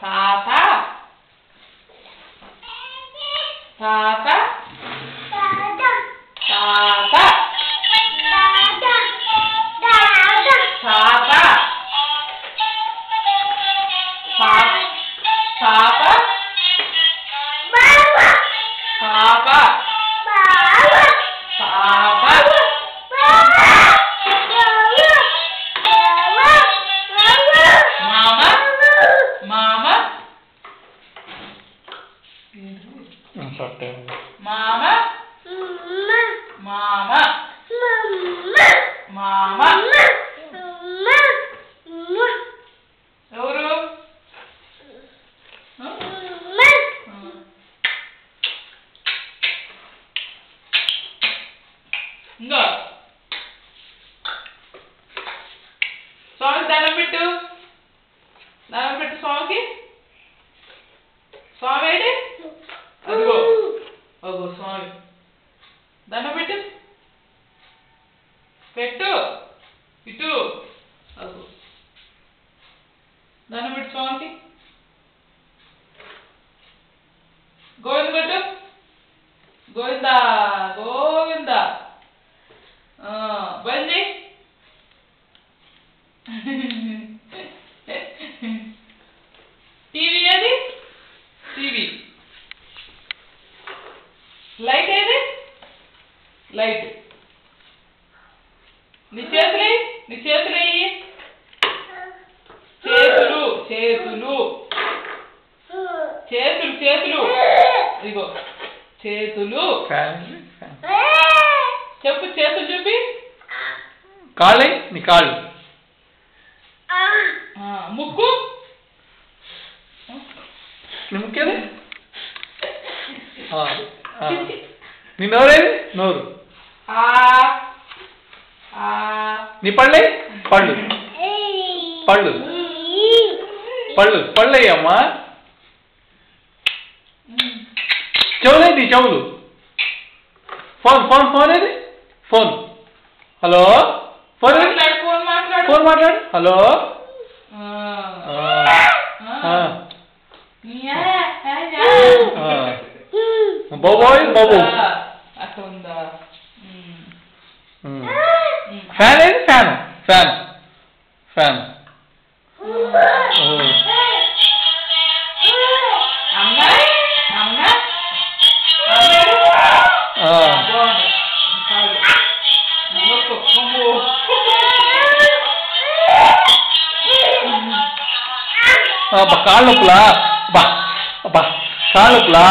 తాత తాత తాత తాత పాప పాప పాప మామ మామ మామ మామ మామ ఎవరు ఇంకో స్వామికి దండం పెట్టు స్వామికి స్వామి ఏంటి అదిగో అదిగో స్వామి దండం పెట్టు ఇటు అదిగో దండం పెట్టు స్వామికి గోవింద పెట్టు గోవిందా గోవిందా బండి టీవీ అది టీవీ లైట్ ఏది లైట్ నీ చేతులు చేతులు చేతులు చేతులు చేతులు ఇదిగో చేతులు చెప్పు చేతులు చూపి కాళ్ళే నీ కాళ్ళు ముక్కు నీ ముక్కేది నీ నోరేది నోరు నీ పళ్ళే పళ్ళు పళ్ళు పళ్ళు పళ్ళయ్యమ్మా చెవులేది చెవులు ఫోన్ ఏది ఫోన్ హలో ఫోన్ మాట్లాడు హలో బాబు ఫ్యాన్ ఏది ఫ్యాన్ ఫ్యాన్ ఫ్యాన్ కాళ్ళ నొప్పులా కాళ్ళ నొప్పులా